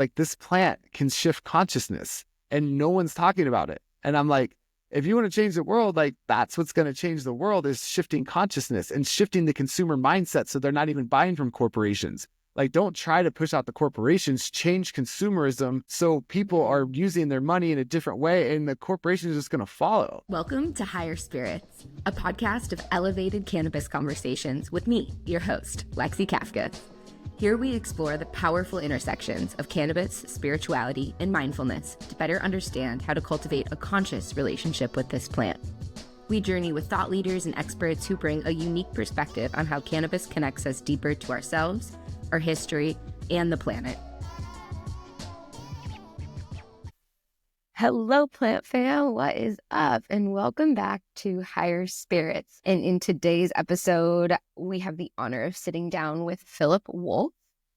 like, this plant can shift consciousness and no one's talking about it. And I'm like, if you want to change the world, like, that's what's going to change the world, is shifting consciousness and shifting the consumer mindset so they're not even buying from corporations. Like, don't try to push out the corporations, change consumerism so people are using their money in a different way and the corporation is just going to follow. Welcome to Higher Spirits, a podcast of elevated cannabis conversations with me, your host, Lexi Kafkis. Here we explore the powerful intersections of cannabis, spirituality, and mindfulness to better understand how to cultivate a conscious relationship with this plant. We journey with thought leaders and experts who bring a unique perspective on how cannabis connects us deeper to ourselves, our history, and the planet. Hello, plant fam. What is up? And welcome back to Higher Spirits. And in today's episode, we have the honor of sitting down with Philip Wolf,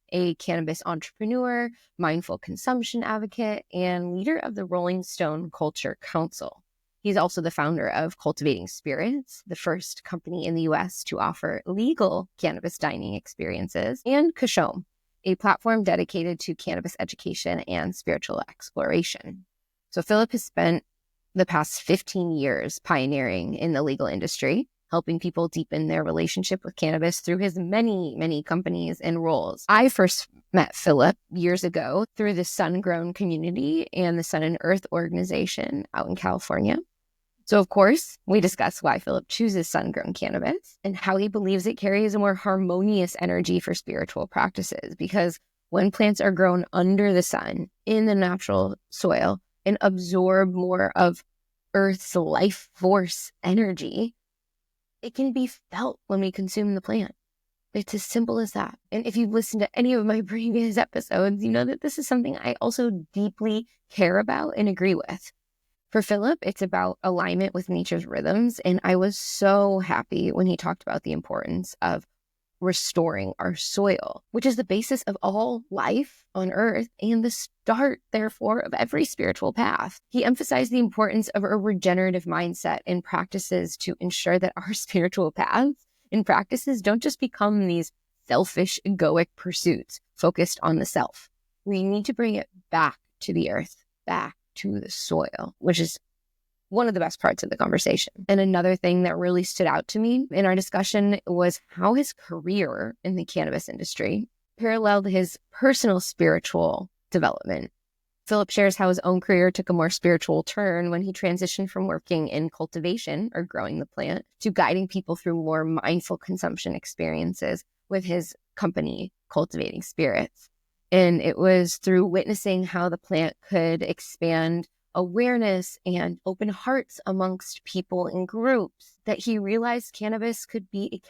a cannabis entrepreneur, mindful consumption advocate, and leader of the Rolling Stone Culture Council. He's also the founder of Cultivating Spirits, the first company in the U.S. to offer legal cannabis dining experiences, and CashoM, a platform dedicated to cannabis education and spiritual exploration. So Philip has spent the past 15 years pioneering in the legal industry, helping people deepen their relationship with cannabis through his many companies and roles. I first met Philip years ago through the Sun Grown community and the Sun and Earth organization out in California. So, of course, we discuss why Philip chooses sun-grown cannabis and how he believes it carries a more harmonious energy for spiritual practices. Because when plants are grown under the sun, in the natural soil, and absorb more of Earth's life force energy, it can be felt when we consume the plant. It's as simple as that. And if you've listened to any of my previous episodes, you know that this is something I also deeply care about and agree with. For Philip, it's about alignment with nature's rhythms. And I was so happy when he talked about the importance of restoring our soil, which is the basis of all life on Earth and the start, therefore, of every spiritual path. He emphasized the importance of a regenerative mindset and practices to ensure that our spiritual paths and practices don't just become these selfish, egoic pursuits focused on the self. We need to bring it back to the earth, back to the soil, which is one of the best parts of the conversation. And another thing that really stood out to me in our discussion was how his career in the cannabis industry paralleled his personal spiritual development. Philip shares how his own career took a more spiritual turn when he transitioned from working in cultivation or growing the plant to guiding people through more mindful consumption experiences with his company, Cultivating Spirits. And it was through witnessing how the plant could expand awareness and open hearts amongst people in groups that he realized cannabis could be a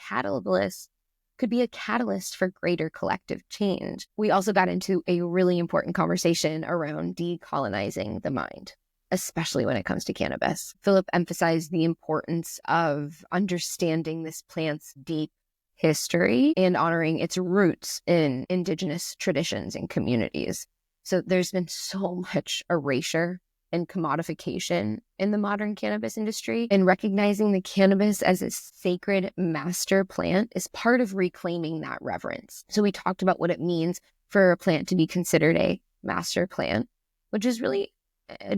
catalyst for greater collective change. We also got into a really important conversation around decolonizing the mind, especially when it comes to cannabis. Philip emphasized the importance of understanding this plant's deep history and honoring its roots in Indigenous traditions and communities. So there's been so much erasure and commodification in the modern cannabis industry, and recognizing the cannabis as a sacred master plant is part of reclaiming that reverence. So we talked about what it means for a plant to be considered a master plant, which is really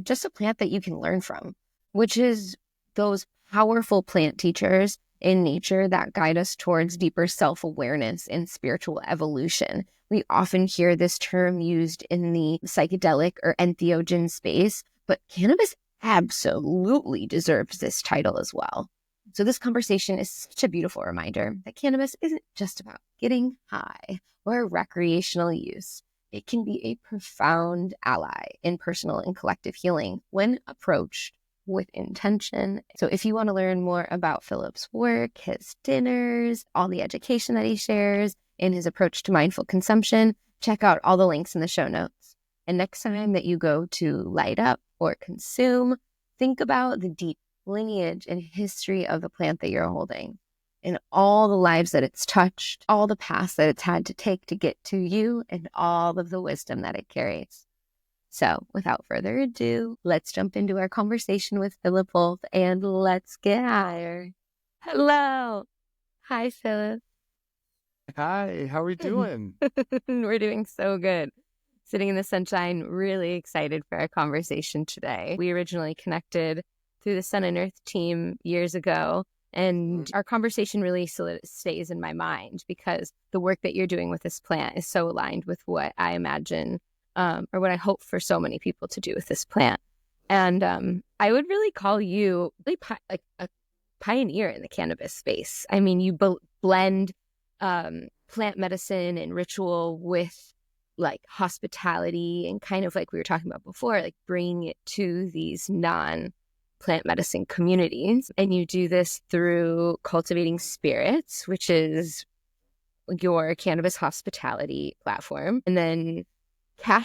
just a plant that you can learn from, which is those powerful plant teachers in nature that guide us towards deeper self-awareness and spiritual evolution. We often hear this term used in the psychedelic or entheogen space, but cannabis absolutely deserves this title as well. So this conversation is such a beautiful reminder that cannabis isn't just about getting high or recreational use. It can be a profound ally in personal and collective healing when approached with intention. So if you want to learn more about Philip's work, his dinners, all the education that he shares, and his approach to mindful consumption, check out all the links in the show notes. And next time that you go to light up or consume, think about the deep lineage and history of the plant that you're holding and all the lives that it's touched, all the paths that it's had to take to get to you, and all of the wisdom that it carries. So without further ado, let's jump into our conversation with Philip Wolf and let's get higher. Hello. Hi, Philip. Hi, how are we doing? We're doing so good. sitting in the sunshine, really excited for our conversation today. We originally connected through the Sun and Earth team years ago, and our conversation really stays in my mind because the work that you're doing with this plant is so aligned with what I imagine or what I hope for so many people to do with this plant. And I would really call you really like a pioneer in the cannabis space. I mean, you blend plant medicine and ritual with like hospitality and kind of like we were talking about before, like bringing it to these non-plant medicine communities. And you do this through Cultivating Spirits, which is your cannabis hospitality platform. And then tell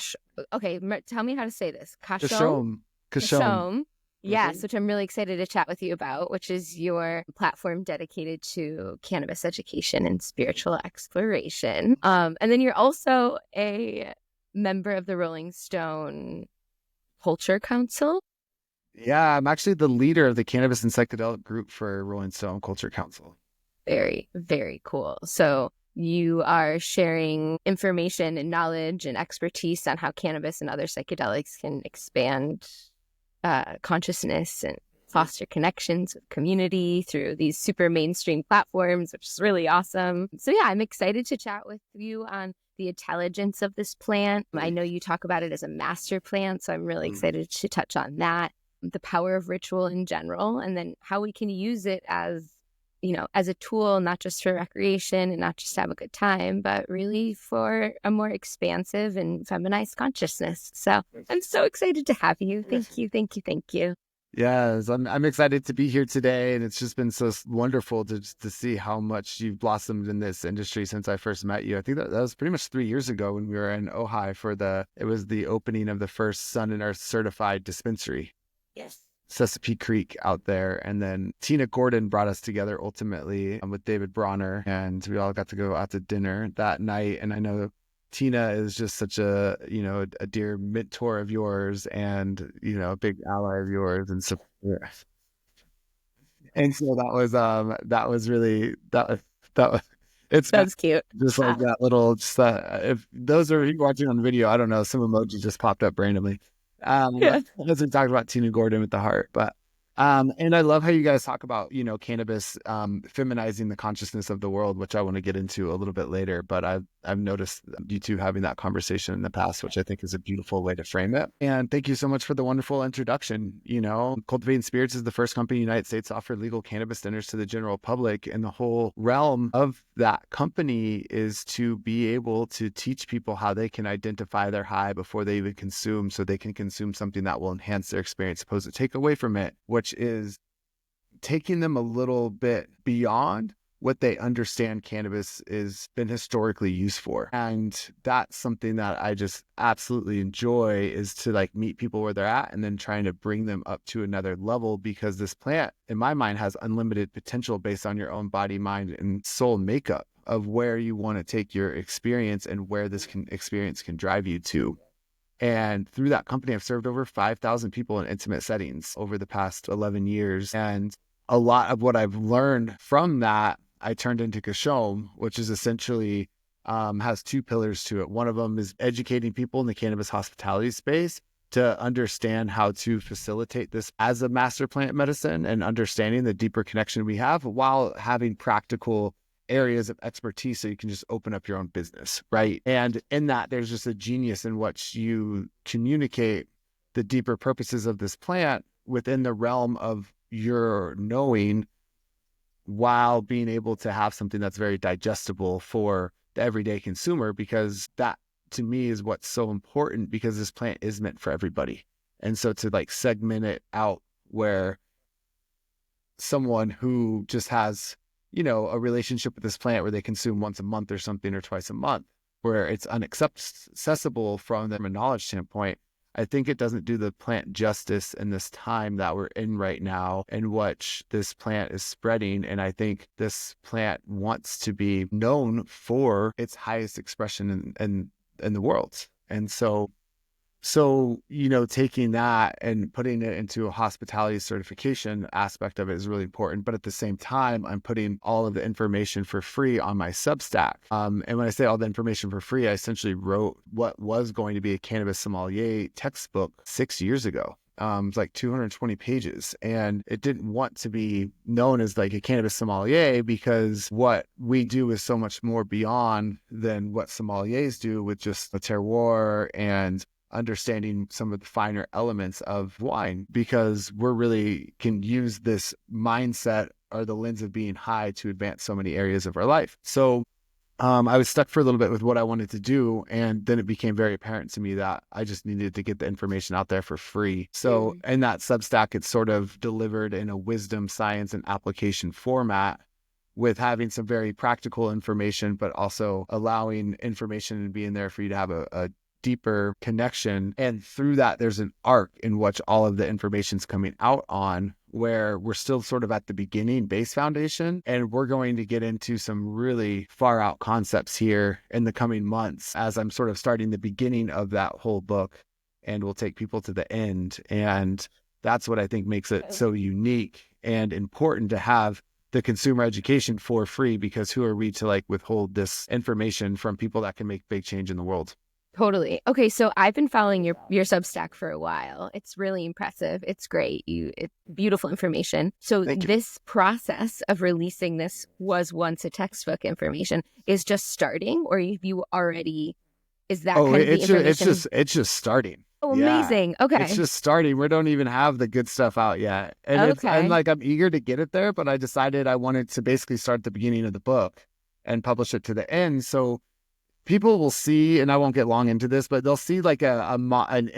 me how to say this. CashoM. Yes, which I'm really excited to chat with you about, which is your platform dedicated to cannabis education and spiritual exploration. And then you're also a member of the Rolling Stone Culture Council. Yeah, I'm actually the leader of the Cannabis and Psychedelic group for Rolling Stone Culture Council. Very, very cool. So you are sharing information and knowledge and expertise on how cannabis and other psychedelics can expand consciousness and foster connections with community through these super mainstream platforms, which is really awesome. So yeah, I'm excited to chat with you on the intelligence of this plant. I know you talk about it as a master plant, so I'm really excited to touch on that, the power of ritual in general, and then how we can use it as, you know, as a tool, not just for recreation and not just to have a good time, but really for a more expansive and feminized consciousness. So I'm so excited to have you. Thank you, thank you, thank you. Yes, I'm excited to be here today, and it's just been so wonderful to see how much you've blossomed in this industry since I first met you. I think that was pretty much 3 years ago when we were in Ojai for it was the opening of the first Sun and Earth certified dispensary. Yes. Chesapeake Creek out there. And then Tina Gordon brought us together ultimately with David Bronner, and we all got to go out to dinner that night. And I know Tina is just such a dear mentor of yours and, a big ally of yours. And so, that was really, That's cute. Just like that little, if those are watching on video, I don't know, some emoji just popped up randomly. As we talked about Tina Gordon with the heart, but and I love how you guys talk about, cannabis feminizing the consciousness of the world, which I want to get into a little bit later. But I've noticed you two having that conversation in the past, which I think is a beautiful way to frame it. And thank you so much for the wonderful introduction. Cultivating Spirits is the first company in the United States to offer legal cannabis dinners to the general public, and the whole realm of that company is to be able to teach people how they can identify their high before they even consume, so they can consume something that will enhance their experience, opposed to take away from it, which is taking them a little bit beyond what they understand cannabis is been historically used for. And that's something that I just absolutely enjoy, is to meet people where they're at and then trying to bring them up to another level, because this plant, in my mind, has unlimited potential based on your own body, mind, and soul makeup of where you want to take your experience and where this experience can drive you to. And through that company, I've served over 5,000 people in intimate settings over the past 11 years. And a lot of what I've learned from that, I turned into CashoM, which is essentially has 2 pillars to it. One of them is educating people in the cannabis hospitality space to understand how to facilitate this as a master plant medicine, and understanding the deeper connection we have while having practical areas of expertise, so you can just open up your own business, right? And in that, there's just a genius in what you communicate the deeper purposes of this plant within the realm of your knowing, while being able to have something that's very digestible for the everyday consumer, because that, to me, is what's so important, because this plant is meant for everybody. And so to segment it out, where someone who just has a relationship with this plant where they consume once a month or something, or twice a month, where it's inaccessible from them a knowledge standpoint, I think it doesn't do the plant justice in this time that we're in right now, and what this plant is spreading. And I think this plant wants to be known for its highest expression in the world. And so So, taking that and putting it into a hospitality certification aspect of it is really important. But at the same time, I'm putting all of the information for free on my Substack. And when I say all the information for free, I essentially wrote what was going to be a cannabis sommelier textbook 6 years ago. It's like 220 pages, and it didn't want to be known as like a cannabis sommelier because what we do is so much more beyond than what sommeliers do with just the terroir and understanding some of the finer elements of wine, because we're really can use this mindset or the lens of being high to advance so many areas of our life. So I was stuck for a little bit with what I wanted to do. And then it became very apparent to me that I just needed to get the information out there for free. So in that Substack, it's sort of delivered in a wisdom, science, and application format with having some very practical information, but also allowing information and being there for you to have a deeper connection. And through that, there's an arc in which all of the information's coming out on, where we're still sort of at the beginning base foundation. And we're going to get into some really far out concepts here in the coming months as I'm sort of starting the beginning of that whole book, and we'll take people to the end. And that's what I think makes it so unique and important to have the consumer education for free, because who are we to like withhold this information from people that can make big change in the world? Totally. Okay, so I've been following your Substack for a while. It's really impressive. It's great. It's beautiful information. So this process of releasing this was once a textbook information is just starting, or have you already? Is that kind of the information? It's just starting. Oh, amazing. Yeah. Okay. It's just starting. We don't even have the good stuff out yet. And I'm eager to get it there, but I decided I wanted to basically start the beginning of the book and publish it to the end. So people will see, and I won't get long into this, but they'll see like a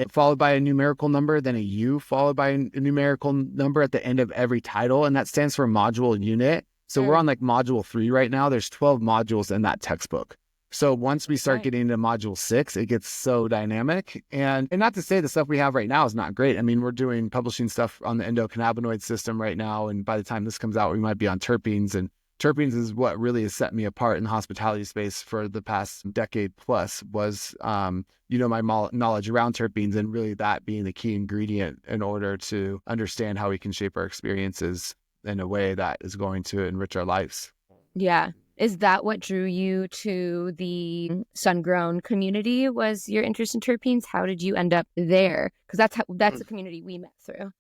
followed by a numerical number, then a U followed by a numerical number at the end of every title. And that stands for module unit. So we're on like module 3 right now. There's 12 modules in that textbook. So once we start getting into module 6, it gets so dynamic. And not to say the stuff we have right now is not great. I mean, we're doing publishing stuff on the endocannabinoid system right now. And by the time this comes out, we might be on terpenes. And terpenes is what really has set me apart in the hospitality space for the past decade plus was, my knowledge around terpenes, and really that being the key ingredient in order to understand how we can shape our experiences in a way that is going to enrich our lives. Yeah. Is that what drew you to the sun-grown community, was your interest in terpenes? How did you end up there? Because that's the community we met through.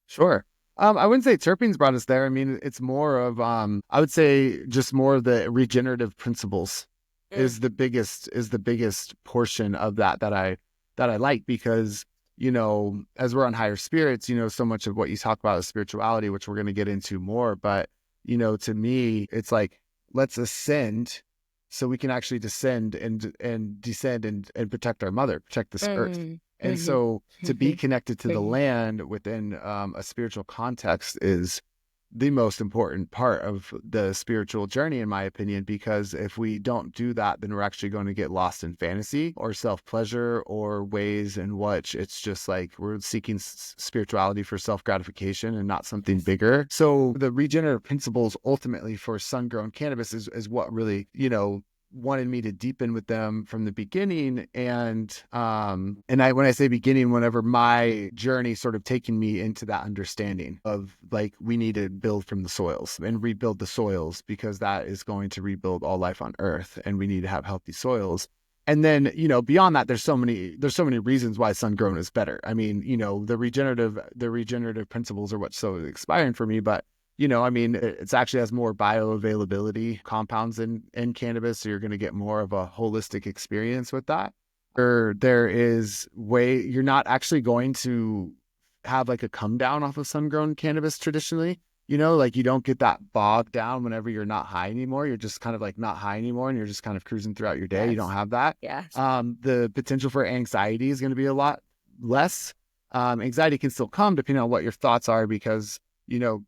Sure. I wouldn't say terpenes brought us there. I mean, it's more of, I would say just more of the regenerative principles is the biggest portion of that I like, because, as we're on higher spirits, so much of what you talk about is spirituality, which we're going to get into more. But, to me, it's like, let's ascend so we can actually descend and descend and protect our mother, protect this earth. And so to be connected to the land within a spiritual context is the most important part of the spiritual journey, in my opinion, because if we don't do that, then we're actually going to get lost in fantasy or self-pleasure or ways in which it's just like we're seeking spirituality for self-gratification and not something bigger. So the regenerative principles ultimately for sun-grown cannabis is what really, wanted me to deepen with them from the beginning. And when I say beginning, whenever my journey sort of taking me into that understanding of like, we need to build from the soils and rebuild the soils, because that is going to rebuild all life on earth, and we need to have healthy soils. And then, beyond that, there's so many reasons why sun grown is better. I mean, the regenerative principles are what's so inspiring for me, but it's actually has more bioavailability compounds in cannabis. So you're going to get more of a holistic experience with that. Or you're not actually going to have like a come down off of sun-grown cannabis traditionally. Like you don't get that bogged down whenever you're not high anymore. You're just kind of like not high anymore, and you're just kind of cruising throughout your day. Yes. You don't have that. Yes. The potential for anxiety is going to be a lot less. Anxiety can still come depending on what your thoughts are, because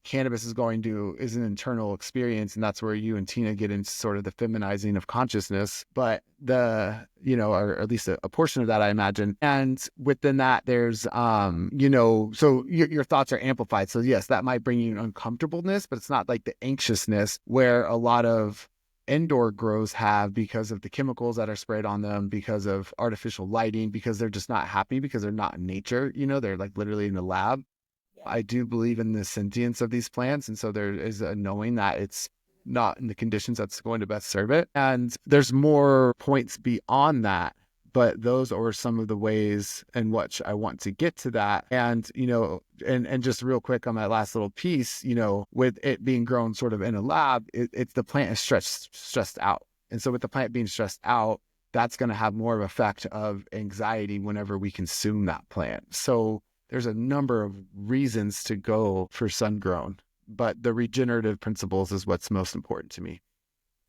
cannabis is an internal experience, and that's where you and Tina get into sort of the feminizing of consciousness, but or at least a portion of that, I imagine. And within that, there's, so your thoughts are amplified. So yes, that might bring you an uncomfortableness, but it's not like the anxiousness where a lot of indoor grows have because of the chemicals that are sprayed on them, because of artificial lighting, because they're just not happy, because they're not in nature, they're like literally in the lab. I do believe in the sentience of these plants. And so there is a knowing that it's not in the conditions that's going to best serve it. And there's more points beyond that, but those are some of the ways in which I want to get to that. And, and just real quick on that last little piece, with it being grown sort of in a lab, it's the plant is stressed out. And so with the plant being stressed out, that's going to have more of an effect of anxiety whenever we consume that plant. So there's a number of reasons to go for sun grown, but the regenerative principles is what's most important to me.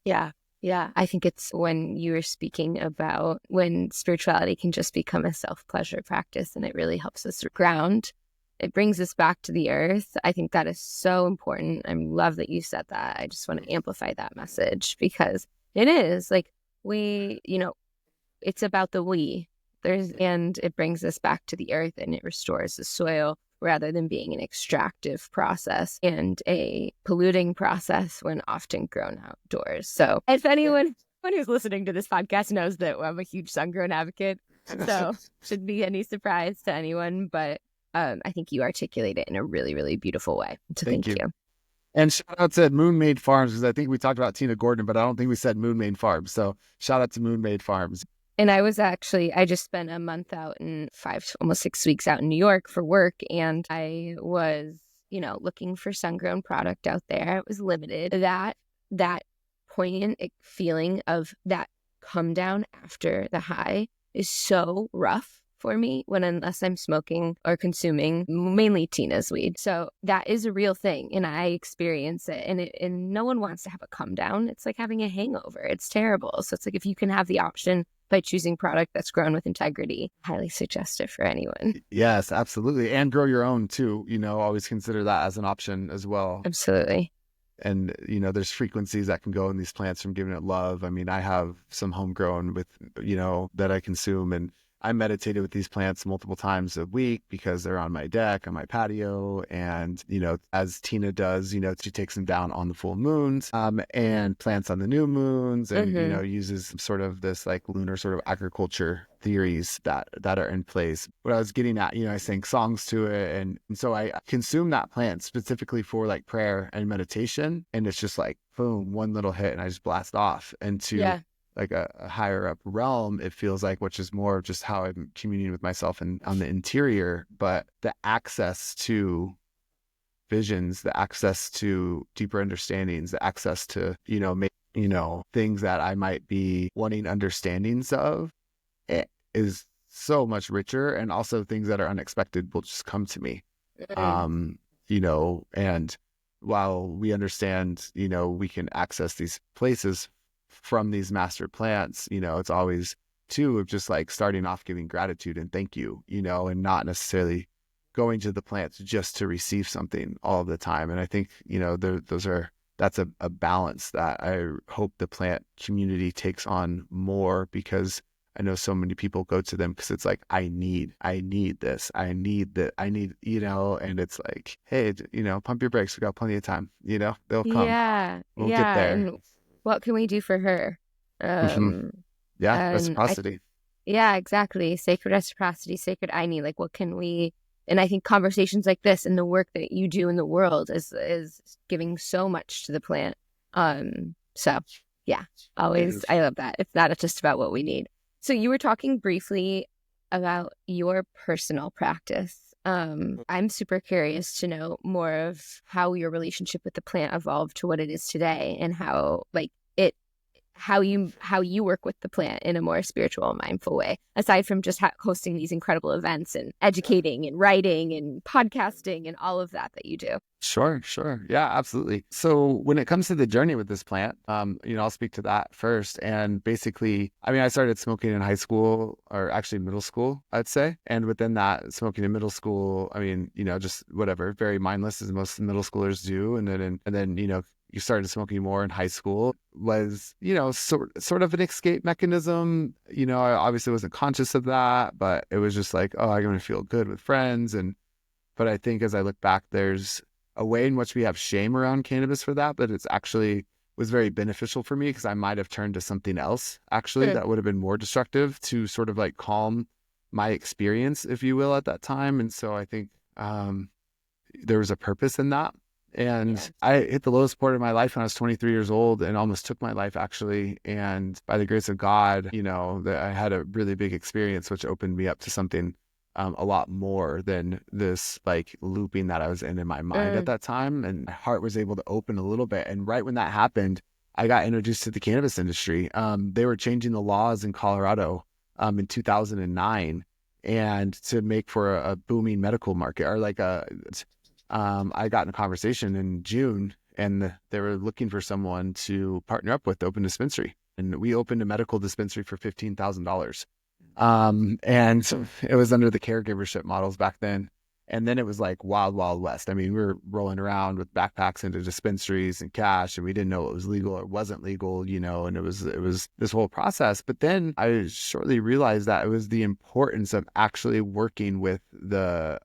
Yeah. Yeah. I think it's when you were speaking about when spirituality can just become a self-pleasure practice and it really helps us ground. It brings us back to the earth. I think that is so important. I love that you said that. I just want to amplify that message because it is like it's about the we. And it brings us back to the earth and it restores the soil rather than being an extractive process and a polluting process when often grown outdoors. So if anyone who's listening to this podcast knows that I'm a huge sun-grown advocate, so shouldn't be any surprise to anyone, but I think you articulate it in a really, really beautiful way. So thank you. And shout out to Moon Made Farms, because I think we talked about Tina Gordon, but I don't think we said Moon Made Farms. So shout out to Moon Made Farms. And I just spent a month out and almost 6 weeks out in New York for work. And I was, looking for sun-grown product out there. It was limited. That poignant feeling of that come down after the high is so rough for me unless I'm smoking or consuming mainly Tina's weed. So that is a real thing. And I experience it. And no one wants to have a come down. It's like having a hangover. It's terrible. So it's like if you can have the option by choosing product that's grown with integrity, highly suggestive for anyone. Yes, absolutely. And grow your own too. Always consider that as an option as well. Absolutely. And, there's frequencies that can go in these plants from giving it love. I mean, I have some homegrown with, that I consume, and I meditated with these plants multiple times a week because they're on my deck, on my patio. And, as Tina does, she takes them down on the full moons and plants on the new moons and, uses sort of this like lunar sort of agriculture theories that are in place. What I was getting at, I sang songs to it. And so I consume that plant specifically for like prayer and meditation. And it's just like, boom, one little hit and I just blast off into like a higher up realm, it feels like, which is more of just how I'm communing with myself and on the interior. But the access to visions, the access to deeper understandings, the access to, things that I might be wanting understandings of, it is so much richer. And also things that are unexpected will just come to me. And while we understand, we can access these places from these master plants, it's always too of just like starting off giving gratitude and thank you, and not necessarily going to the plants just to receive something all of the time. And I think, that's a balance that I hope the plant community takes on more, because I know so many people go to them because it's like, I need this, I need that, and it's like, hey, pump your brakes. We got plenty of time, they'll come. Yeah. We'll get there. And what can we do for her? Reciprocity. Exactly. Sacred reciprocity, sacred I need. Like, what can we? And I think conversations like this and the work that you do in the world is giving so much to the plant. So yeah, always. I love that. It's not just about what we need. So you were talking briefly about your personal practice. I'm super curious to know more of how your relationship with the plant evolved to what it is today, and how you work with the plant in a more spiritual and mindful way, aside from just hosting these incredible events and educating and writing and podcasting and all of that you do. Sure. Yeah, absolutely. So when it comes to the journey with this plant, I'll speak to that first. And basically, I started smoking in high school, or actually middle school, I'd say. And within that, smoking in middle school, just whatever, very mindless as most middle schoolers do. And then, you started smoking more in high school, was, sort of an escape mechanism. I obviously wasn't conscious of that, but it was just like, oh, I'm going to feel good with friends. But I think as I look back, there's a way in which we have shame around cannabis for that, but it's actually was very beneficial for me because I might have turned to something else actually that would have been more destructive to sort of like calm my experience, if you will, at that time. And so I think there was a purpose in that. And I hit the lowest point of my life when I was 23 years old and almost took my life actually. And by the grace of God, I had a really big experience, which opened me up to something a lot more than this like looping that I was in my mind at that time. And my heart was able to open a little bit. And right when that happened, I got introduced to the cannabis industry. They were changing the laws in Colorado in 2009 and to make for a booming medical market or like I got in a conversation in June and they were looking for someone to partner up with to open a dispensary. And we opened a medical dispensary for $15,000. And so it was under the caregivership models back then. And then it was like wild, wild west. I mean, we were rolling around with backpacks into dispensaries and cash, and we didn't know what was legal or wasn't legal, and it was this whole process. But then I shortly realized that it was the importance of actually working with the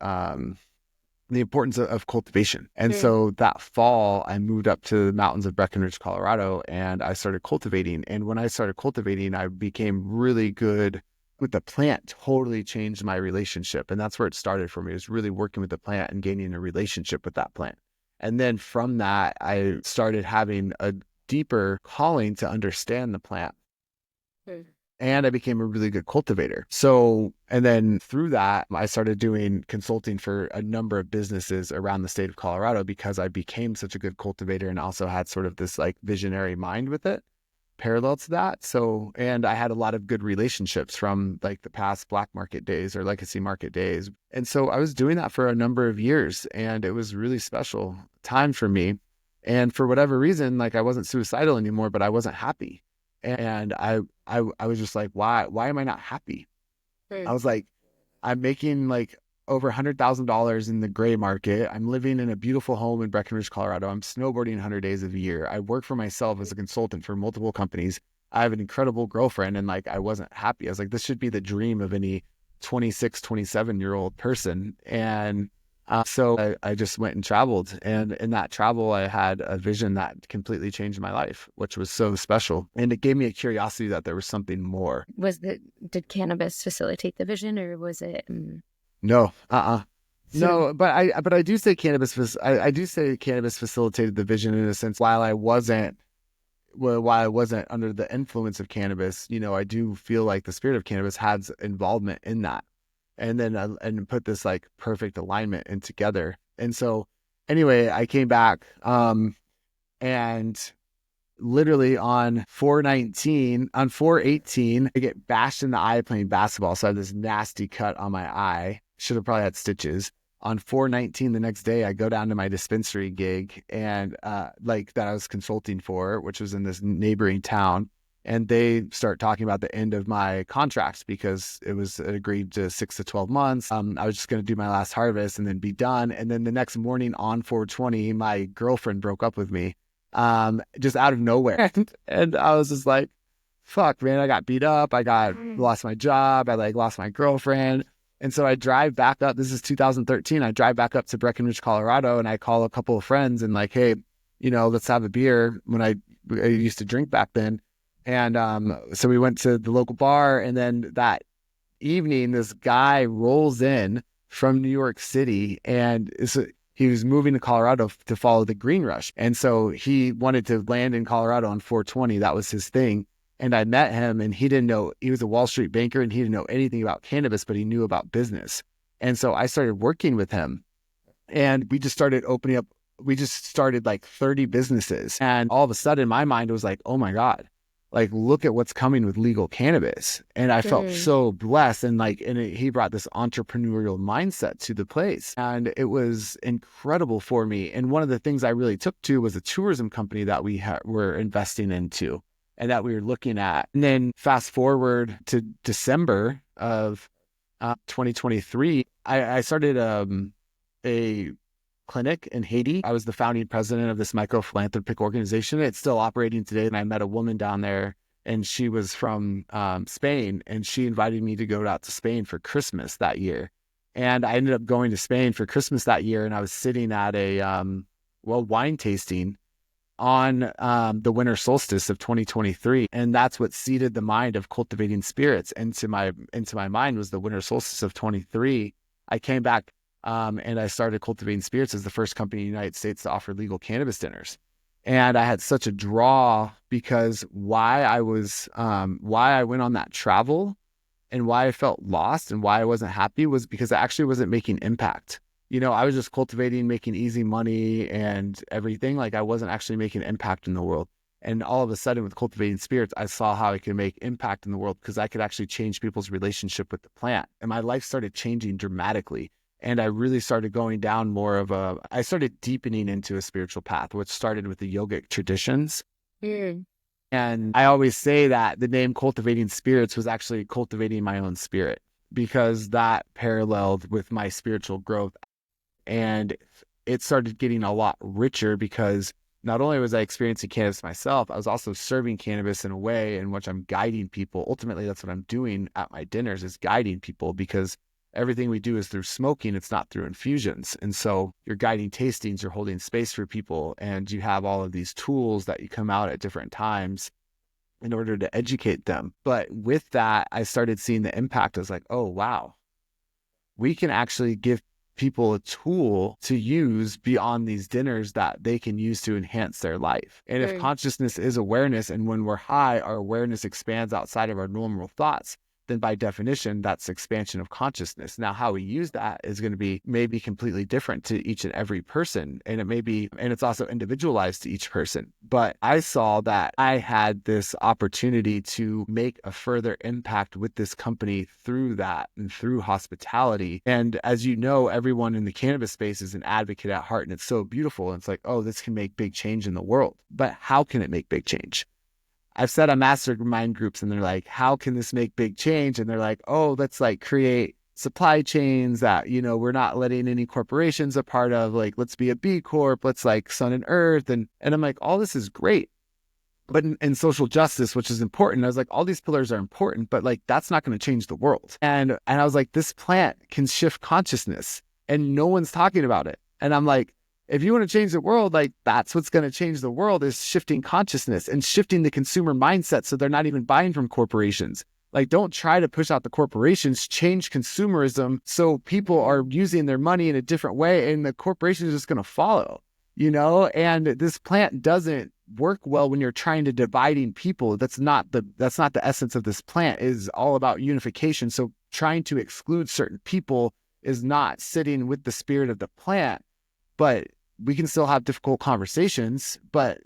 importance of cultivation. And so that fall, I moved up to the mountains of Breckenridge, Colorado, and I started cultivating. And when I started cultivating, I became really good with the plant, totally changed my relationship. And that's where it started for me, is really working with the plant and gaining a relationship with that plant. And then from that, I started having a deeper calling to understand the plant. And I became a really good cultivator. So, and then through that, I started doing consulting for a number of businesses around the state of Colorado because I became such a good cultivator and also had sort of this like visionary mind with it parallel to that. So, and I had a lot of good relationships from like the past black market days or legacy market days. And so I was doing that for a number of years and it was really special time for me. And for whatever reason, like I wasn't suicidal anymore, but I wasn't happy. And I was just like, why am I not happy? I was like, I'm making like over $100,000 in the gray market. I'm living in a beautiful home in Breckenridge, Colorado. I'm snowboarding 100 days of the year. I work for myself as a consultant for multiple companies. I have an incredible girlfriend and like, I wasn't happy. I was like, this should be the dream of any 26, 27-year-old person. And so I just went and traveled. And in that travel, I had a vision that completely changed my life, which was so special. And it gave me a curiosity that there was something more. Did cannabis facilitate the vision or was it? No, no, but I do say cannabis facilitated the vision in a sense. While I wasn't under the influence of cannabis, I do feel like the spirit of cannabis has involvement in that. And then and put this like perfect alignment in together. And so anyway, I came back and literally on 4/18, I get bashed in the eye playing basketball. So I have this nasty cut on my eye. Should have probably had stitches. On 4/19 the next day, I go down to my dispensary gig and like that I was consulting for, which was in this neighboring town. And they start talking about the end of my contract because it was agreed to 6 to 12 months. I was just going to do my last harvest and then be done. And then the next morning on 4/20, my girlfriend broke up with me just out of nowhere. And I was just like, fuck, man, I got beat up. Lost my job. I like lost my girlfriend. And so I drive back up. This is 2013. I drive back up to Breckenridge, Colorado, and I call a couple of friends and like, hey, let's have a beer. When I used to drink back then. And so we went to the local bar, and then that evening, this guy rolls in from New York City, and he was moving to Colorado to follow the green rush. And so he wanted to land in Colorado on 4/20. That was his thing. And I met him, and he didn't know, he was a Wall Street banker, and he didn't know anything about cannabis, but he knew about business. And so I started working with him, and we just started opening up. We just started like 30 businesses. And all of a sudden, my mind was like, oh my God. Like, look at what's coming with legal cannabis. And I felt so blessed. And he brought this entrepreneurial mindset to the place. And it was incredible for me. And one of the things I really took to was a tourism company that we were investing into and that we were looking at. And then fast forward to December of 2023, I started a clinic in Haiti. I was the founding president of this micro-philanthropic organization. It's still operating today. And I met a woman down there, and she was from Spain, and she invited me to go out to Spain for Christmas that year. And I ended up going to Spain for Christmas that year, and I was sitting at a wine tasting on the winter solstice of 2023. And that's what seeded the mind of Cultivating Spirits into my mind was the winter solstice of 23. I came back and I started Cultivating Spirits as the first company in the United States to offer legal cannabis dinners. And I had such a draw because why I went on that travel and why I felt lost and why I wasn't happy was because I actually wasn't making impact. I was just cultivating, making easy money and everything. Like I wasn't actually making impact in the world. And all of a sudden with Cultivating Spirits, I saw how I could make impact in the world because I could actually change people's relationship with the plant. And my life started changing dramatically. And I really started going down I started deepening into a spiritual path, which started with the yogic traditions. Mm. And I always say that the name Cultivating Spirits was actually cultivating my own spirit because that paralleled with my spiritual growth. And it started getting a lot richer because not only was I experiencing cannabis myself, I was also serving cannabis in a way in which I'm guiding people. Ultimately, that's what I'm doing at my dinners is guiding people because everything we do is through smoking. It's not through infusions. And so you're guiding tastings, you're holding space for people, and you have all of these tools that you come out at different times in order to educate them. But with that, I started seeing the impact. I was like, oh, wow, we can actually give people a tool to use beyond these dinners that they can use to enhance their life. And if consciousness is awareness, and when we're high, our awareness expands outside of our normal thoughts, then by definition, that's expansion of consciousness. Now, how we use that is going to be maybe completely different to each and every person. And it's also individualized to each person. But I saw that I had this opportunity to make a further impact with this company through that and through hospitality. And as you know, everyone in the cannabis space is an advocate at heart, and it's so beautiful. And it's like, oh, this can make big change in the world. But how can it make big change? I've said on mastermind groups and they're like, how can this make big change? And they're like, oh, let's like create supply chains that, we're not letting any corporations a part of, like, let's be a B Corp, let's like sun and earth. And I'm like, all this is great. But in social justice, which is important, I was like, all these pillars are important, but like, that's not going to change the world. And I was like, this plant can shift consciousness and no one's talking about it. And I'm like, if you want to change the world, like that's what's going to change the world is shifting consciousness and shifting the consumer mindset so they're not even buying from corporations. Like don't try to push out the corporations, change consumerism so people are using their money in a different way and the corporation is just going to follow, and this plant doesn't work well when you're trying to dividing people. That's not the essence of this plant. It is all about unification. So trying to exclude certain people is not sitting with the spirit of the plant. But we can still have difficult conversations, but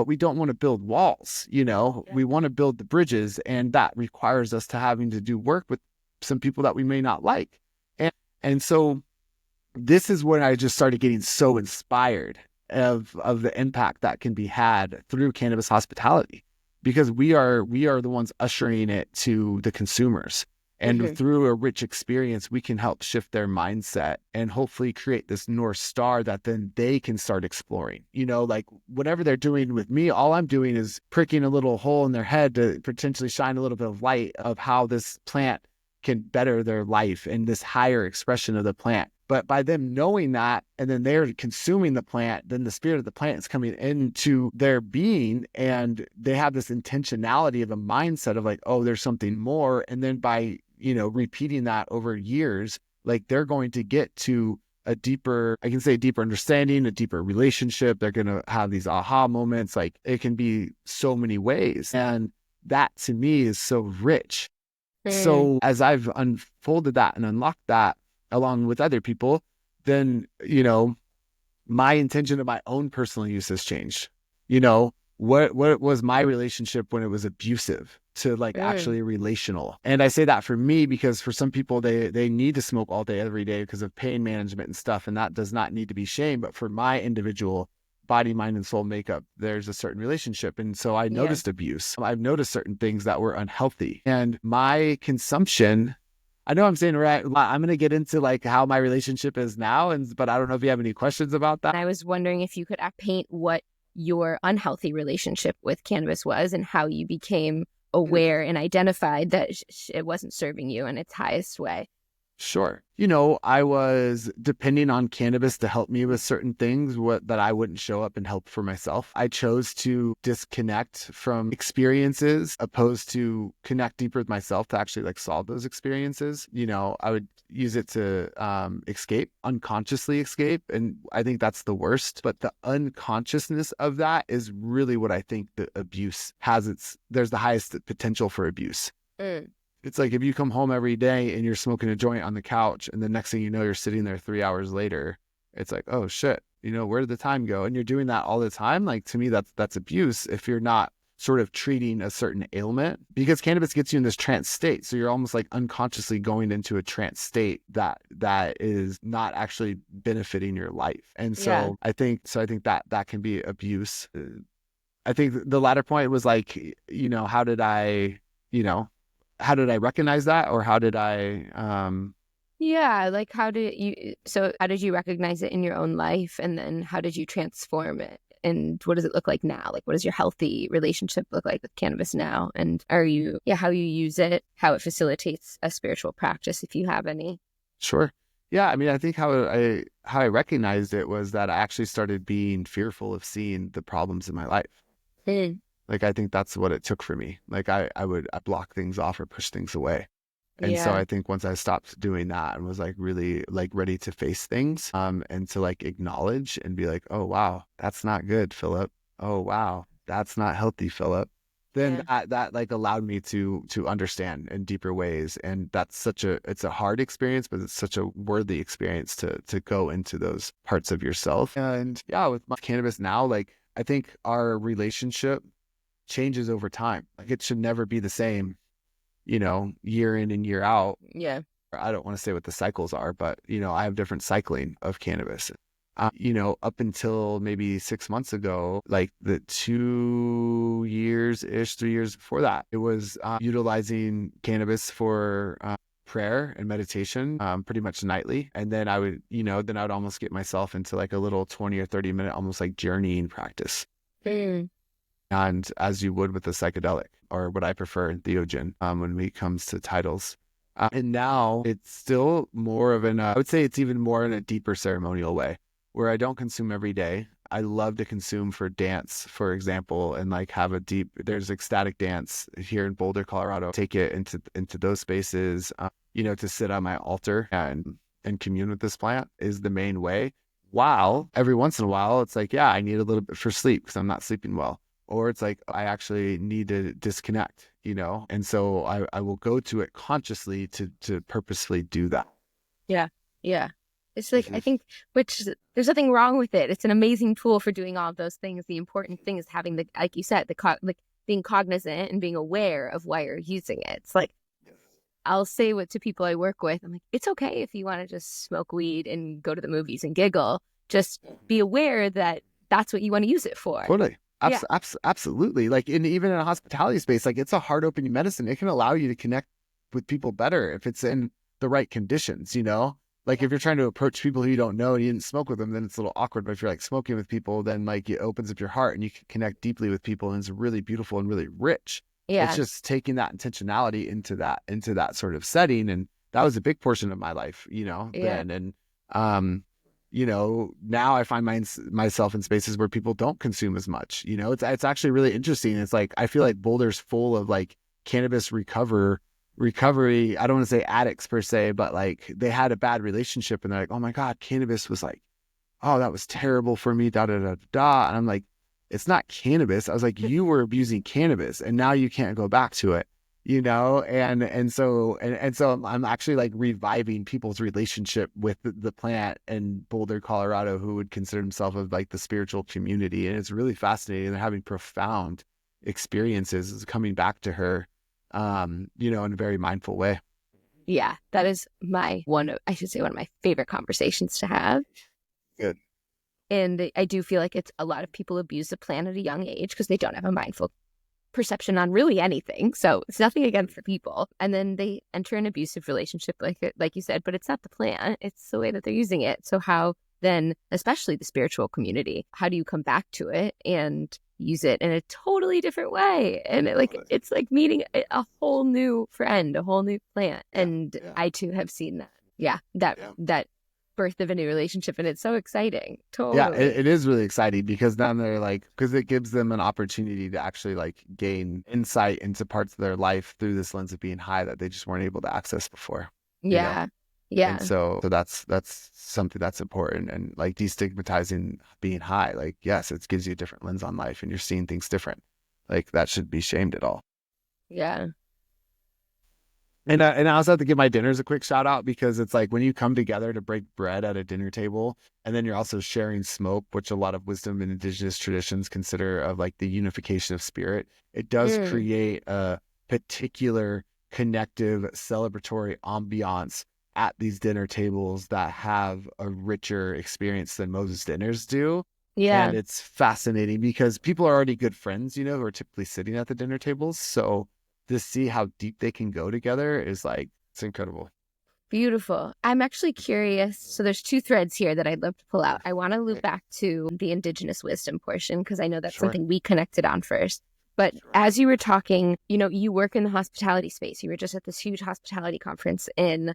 we don't want to build walls, we want to build the bridges, and that requires us to having to do work with some people that we may not like. And so this is when I just started getting so inspired of the impact that can be had through cannabis hospitality, because we are the ones ushering it to the consumers. And through a rich experience, we can help shift their mindset and hopefully create this North Star that then they can start exploring. Like whatever they're doing with me, all I'm doing is pricking a little hole in their head to potentially shine a little bit of light of how this plant can better their life and this higher expression of the plant. But by them knowing that, and then they're consuming the plant, then the spirit of the plant is coming into their being, and they have this intentionality of a mindset of like, oh, there's something more. And then by, repeating that over years, like they're going to get to a deeper understanding, a deeper relationship. They're going to have these aha moments. Like it can be so many ways. And that to me is so rich. So as I've unfolded that and unlocked that along with other people, then, my intention of my own personal use has changed. What was my relationship when it was abusive to like actually relational? And I say that for me because for some people, they need to smoke all day, every day because of pain management and stuff. And that does not need to be shame. But for my individual body, mind, and soul makeup, there's a certain relationship. And so I noticed abuse. I've noticed certain things that were unhealthy. And my consumption, I know I'm saying right, I'm going to get into like how my relationship is now, but I don't know if you have any questions about that. I was wondering if you could paint what your unhealthy relationship with cannabis was and how you became aware and identified that it wasn't serving you in its highest way. Sure. I was depending on cannabis to help me with certain things that I wouldn't show up and help for myself. I chose to disconnect from experiences opposed to connect deeper with myself to actually like solve those experiences. I would use it to escape, unconsciously escape. And I think that's the worst. But the unconsciousness of that is really what I think the abuse there's the highest potential for abuse. It's like if you come home every day and you're smoking a joint on the couch and the next thing you know, you're sitting there 3 hours later, it's like, oh shit, where did the time go? And you're doing that all the time. Like to me, that's abuse if you're not sort of treating a certain ailment, because cannabis gets you in this trance state. So you're almost like unconsciously going into a trance state that is not actually benefiting your life. And so I think that can be abuse. I think the latter point was like, how did I recognize that, or how did I like how did you recognize it in your own life, and then how did you transform it, and what does it look like now? Like what does your healthy relationship look like with cannabis now, and how you use it, how it facilitates a spiritual practice if you have any? Sure. Yeah, I mean, I think how I recognized it was that I actually started being fearful of seeing the problems in my life. Like, I think that's what it took for me. Like I block things off or push things away. And so I think once I stopped doing that and was like really like ready to face things, and to like acknowledge and be like, oh, wow, that's not good, Philip. Oh, wow, that's not healthy, Philip. Then that like allowed me to understand in deeper ways. And that's it's a hard experience, but it's such a worthy experience to go into those parts of yourself. And with my cannabis now, like I think our relationship changes over time. Like it should never be the same, year in and year out. Yeah. I don't want to say what the cycles are, but I have different cycling of cannabis. Up until maybe 6 months ago, like the 2 years-ish, 3 years before that, it was utilizing cannabis for prayer and meditation pretty much nightly. And then I would almost get myself into like a little 20 or 30 minute, almost like journeying practice. And as you would with a psychedelic, or what I prefer, theogen, when it comes to titles. And now it's still more of I would say it's even more in a deeper ceremonial way, where I don't consume every day. I love to consume for dance, for example, and like have there's ecstatic dance here in Boulder, Colorado. Take it into those spaces, to sit on my altar and commune with this plant is the main way. While every once in a while, it's like, I need a little bit for sleep because I'm not sleeping well. Or it's like, I actually need to disconnect, and so I will go to it consciously to purposefully do that. Yeah. Yeah. It's like, I think, there's nothing wrong with it. It's an amazing tool for doing all of those things. The important thing is having like you said, being cognizant and being aware of why you're using it. It's like, I'll say to people I work with, I'm like, it's okay if you want to just smoke weed and go to the movies and giggle. Just be aware that that's what you want to use it for. Totally. Absolutely. Like even in a hospitality space, like it's a heart opening medicine. It can allow you to connect with people better if it's in the right conditions, like if you're trying to approach people who you don't know and you didn't smoke with them, then it's a little awkward. But if you're like smoking with people, then like it opens up your heart and you can connect deeply with people, and it's really beautiful and really rich. It's just taking that intentionality into that sort of setting. And that was a big portion of my life, then. And, now I find myself in spaces where people don't consume as much. It's actually really interesting. It's like I feel like Boulder's full of like cannabis recovery. I don't want to say addicts per se, but like they had a bad relationship and they're like, oh my God, cannabis was like, oh, that was terrible for me, da da da da. And I'm like, it's not cannabis. I was like, you were abusing cannabis and now you can't go back to it. And so I'm actually like reviving people's relationship with the plant in Boulder, Colorado, who would consider themselves of like the spiritual community. And it's really fascinating. They're having profound experiences. It's coming back to her, in a very mindful way. Yeah, that is one of my favorite conversations to have. Good. And I do feel like a lot of people abuse the plant at a young age because they don't have a mindful perception on really anything. So it's nothing against the people. And then they enter an abusive relationship, like you said, but it's not the plant, it's the way that they're using it. So how then, especially the spiritual community, how do you come back to it and use it in a totally different way? And it's like meeting a whole new friend, a whole new plant. And I too have seen that. that birth of a new relationship. And it's so exciting. Totally. Yeah, it is really exciting because now they're like, because it gives them an opportunity to actually like gain insight into parts of their life through this lens of being high that they just weren't able to access before. Yeah. You know? Yeah. And so that's something that's important. And like destigmatizing being high, like, yes, it gives you a different lens on life and you're seeing things different. Like that should be shamed at all. Yeah. And I also have to give my dinners a quick shout out because it's like when you come together to break bread at a dinner table, and then you're also sharing smoke, which a lot of wisdom and indigenous traditions consider of like the unification of spirit. It does create a particular connective, celebratory ambiance at these dinner tables that have a richer experience than most dinners do. Yeah. And it's fascinating because people are already good friends, you know, who are typically sitting at the dinner tables. So to see how deep they can go together is like, it's incredible. Beautiful. I'm actually curious. So there's two threads here that I'd love to pull out. I want to loop back to the indigenous wisdom portion because I know that's something we connected on first. But as you were talking, you know, you work in the hospitality space. You were just at this huge hospitality conference in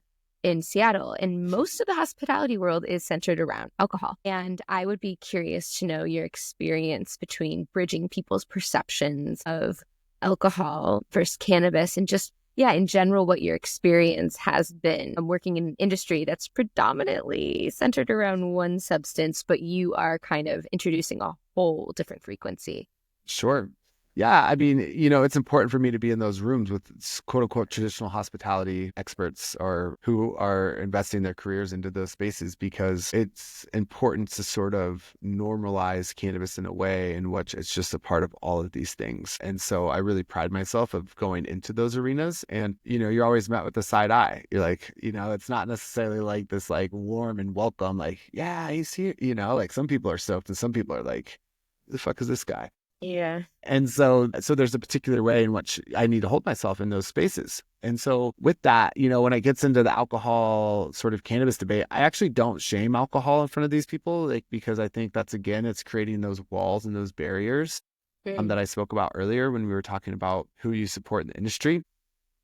Seattle, and most of the hospitality world is centered around alcohol. And I would be curious to know your experience between bridging people's perceptions of alcohol versus cannabis, and just, in general, what your experience has been. I'm working in an industry that's predominantly centered around one substance, but you are kind of introducing a whole different frequency. Sure. Yeah. I mean, you know, it's important for me to be in those rooms with quote unquote traditional hospitality experts or who are investing their careers into those spaces because it's important to sort of normalize cannabis in a way in which it's just a part of all of these things. And so I really pride myself of going into those arenas and, you know, you're always met with a side eye. You're like, you know, it's not necessarily like this like warm and welcome, like, yeah, he's here. You know, like some people are stoked and some people are like, who the fuck is this guy? Yeah. And so there's a particular way in which I need to hold myself in those spaces. And so with that, you know, when it gets into the alcohol sort of cannabis debate, I actually don't shame alcohol in front of these people, like, because I think that's, again, it's creating those walls and those barriers that I spoke about earlier when we were talking about who you support in the industry.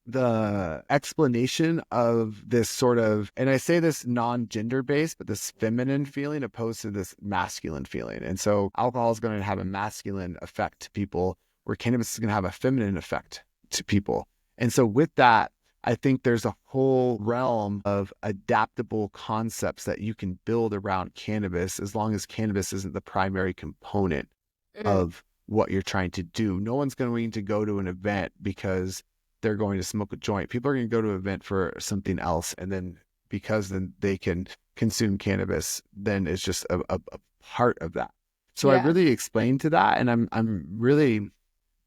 The explanation of this sort of, and I say this non-gender based, but this feminine feeling opposed to this masculine feeling. And so alcohol is going to have a masculine effect to people where cannabis is going to have a feminine effect to people. And so with that, I think there's a whole realm of adaptable concepts that you can build around cannabis as long as cannabis isn't the primary component of what you're trying to do. No one's going to go to an event because they're going to smoke a joint. People are going to go to an event for something else. And then because then they can consume cannabis, then it's just a part of that. So I really explained to that. And I'm really,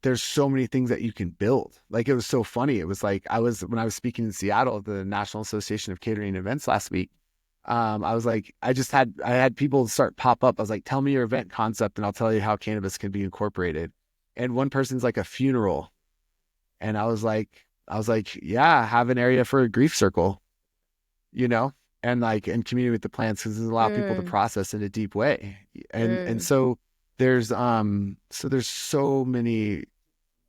there's so many things that you can build. Like, it was so funny. It was like, when I was speaking in Seattle at the National Association of Catering Events last week, I was like, I had people pop up. I was like, tell me your event concept and I'll tell you how cannabis can be incorporated. And one person's like a funeral. And I was like, yeah, have an area for a grief circle, you know, and communicate with the plants because it allows people to process in a deep way. And so there's so many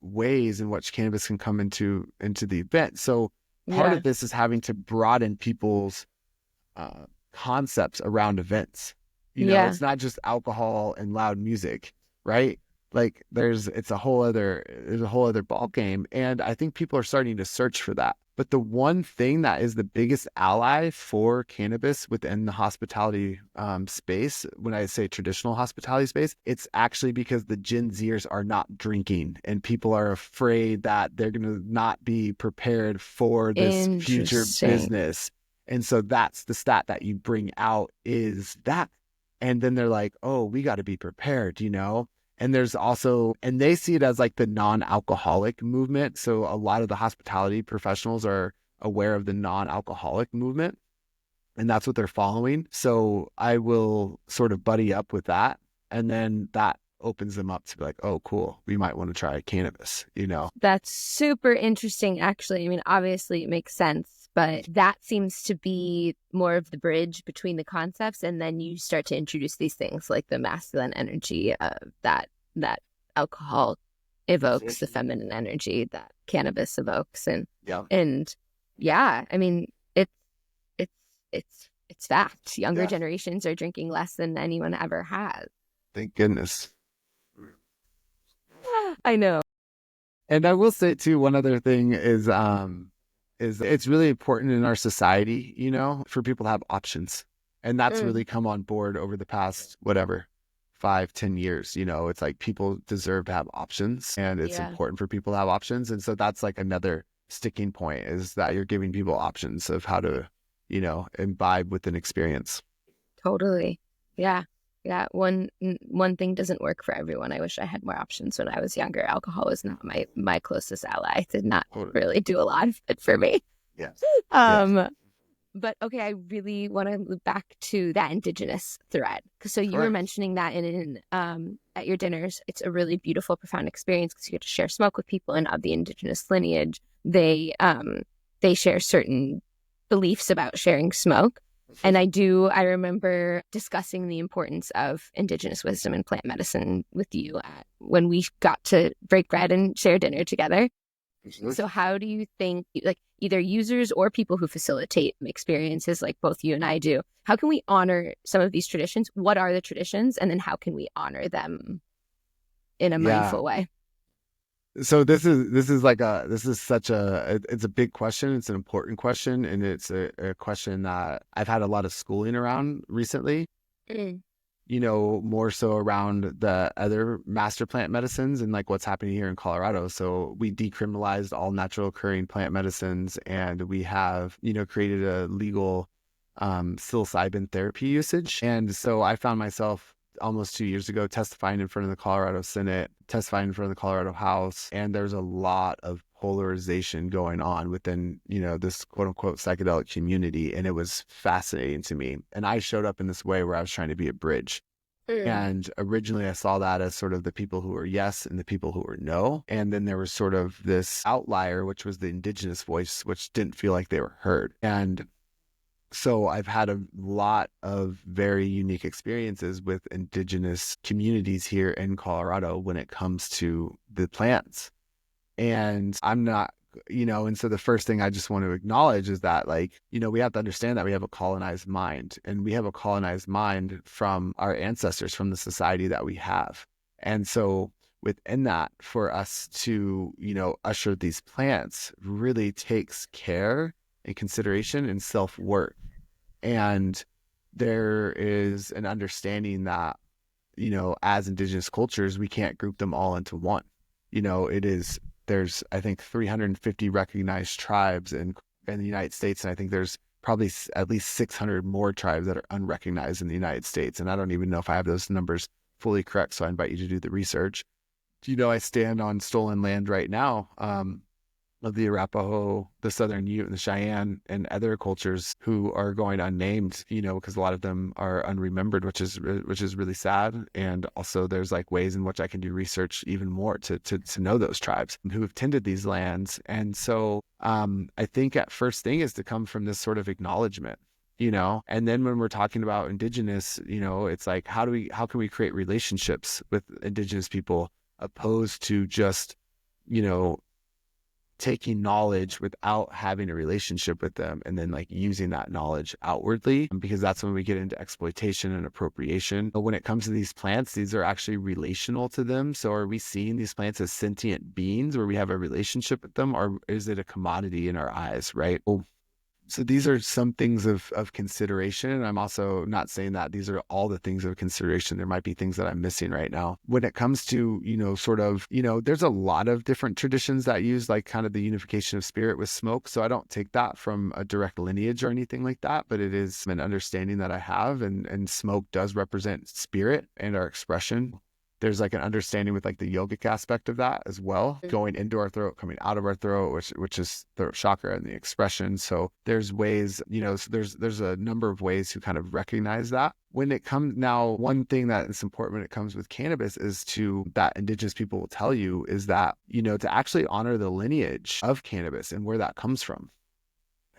ways in which cannabis can come into the event. So part of this is having to broaden people's concepts around events. You know, it's not just alcohol and loud music, right? Like there's a whole other ball game. And I think people are starting to search for that. But the one thing that is the biggest ally for cannabis within the hospitality space, when I say traditional hospitality space, it's actually because the Gen Zers are not drinking and people are afraid that they're going to not be prepared for this future business. And so that's the stat that you bring out is that. And then they're like, oh, we got to be prepared, you know? And there's also, and they see it as like the non-alcoholic movement. So a lot of the hospitality professionals are aware of the non-alcoholic movement and that's what they're following. So I will sort of buddy up with that. And then that opens them up to be like, oh, cool. We might want to try cannabis, you know? That's super interesting, actually. I mean, obviously it makes sense, but that seems to be more of the bridge between the concepts. And then you start to introduce these things like the masculine energy that alcohol evokes, the feminine energy that cannabis evokes. And I mean, it's it's fact. Younger Yeah. generations are drinking less than anyone ever has. Thank goodness. I know. And I will say too, one other thing is it's really important in our society, you know, for people to have options. And that's really come on board over the past, whatever, 5-10 years. You know, it's like people deserve to have options, and it's important for people to have options. And so that's like another sticking point, is that you're giving people options of how to, you know, imbibe with an experience. Totally. Yeah. Yeah. One thing doesn't work for everyone. I wish I had more options when I was younger. Alcohol was not my closest ally. It did not really do a lot of it for me. Yes. But okay, I really want to loop back to that Indigenous thread. So you were mentioning that in at your dinners. It's a really beautiful, profound experience because you get to share smoke with people and of the Indigenous lineage. They share certain beliefs about sharing smoke. And I remember discussing the importance of Indigenous wisdom and plant medicine with you when we got to break bread and share dinner together. So how do you think, like, either users or people who facilitate experiences like both you and I do, how can we honor some of these traditions? What are the traditions? And then how can we honor them in a mindful way? So this is such it's a big question. It's an important question. And it's a question that I've had a lot of schooling around recently. You know, more so around the other master plant medicines and like what's happening here in Colorado. So we decriminalized all natural occurring plant medicines, and we have, you know, created a legal psilocybin therapy usage. And so I found myself almost 2 years ago testifying in front of the Colorado Senate, testifying in front of the Colorado House, and there's a lot of polarization going on within, you know, this quote unquote psychedelic community. And it was fascinating to me. And I showed up in this way where I was trying to be a bridge. And originally I saw that as sort of the people who were yes and the people who were no. And then there was sort of this outlier, which was the Indigenous voice, which didn't feel like they were heard. And so I've had a lot of very unique experiences with Indigenous communities here in Colorado when it comes to the plants. And I'm not, you know, and so the first thing I just want to acknowledge is that, like, you know, we have to understand that we have a colonized mind, and we have a colonized mind from our ancestors, from the society that we have. And so within that, for us to, you know, usher these plants really takes care and consideration and self-work. And there is an understanding that, you know, as Indigenous cultures, we can't group them all into one. You know, there's, I think, 350 recognized tribes in the United States. And I think there's probably at least 600 more tribes that are unrecognized in the United States. And I don't even know if I have those numbers fully correct. So I invite you to do the research. You know, I stand on stolen land right now, of the Arapaho, the Southern Ute, and the Cheyenne, and other cultures who are going unnamed, you know, because a lot of them are unremembered, which is really sad. And also there's like ways in which I can do research even more to know those tribes who have tended these lands. And so I think at first thing is to come from this sort of acknowledgement, you know. And then when we're talking about Indigenous, you know, it's like, how can we create relationships with Indigenous people opposed to just, you know, taking knowledge without having a relationship with them, and then like using that knowledge outwardly, because that's when we get into exploitation and appropriation. But when it comes to these plants, these are actually relational to them. So are we seeing these plants as sentient beings where we have a relationship with them, or is it a commodity in our eyes, right? So these are some things of consideration. And I'm also not saying that these are all the things of consideration. There might be things that I'm missing right now. When it comes to, you know, sort of, you know, there's a lot of different traditions that use like kind of the unification of spirit with smoke. So I don't take that from a direct lineage or anything like that, but it is an understanding that I have. And smoke does represent spirit and our expression. There's like an understanding with like the yogic aspect of that as well, going into our throat, coming out of our throat, which is throat chakra and the expression. So there's ways, you know, so there's a number of ways to kind of recognize that. When it comes now, one thing that is important when it comes with cannabis is that Indigenous people will tell you is that, you know, to actually honor the lineage of cannabis and where that comes from.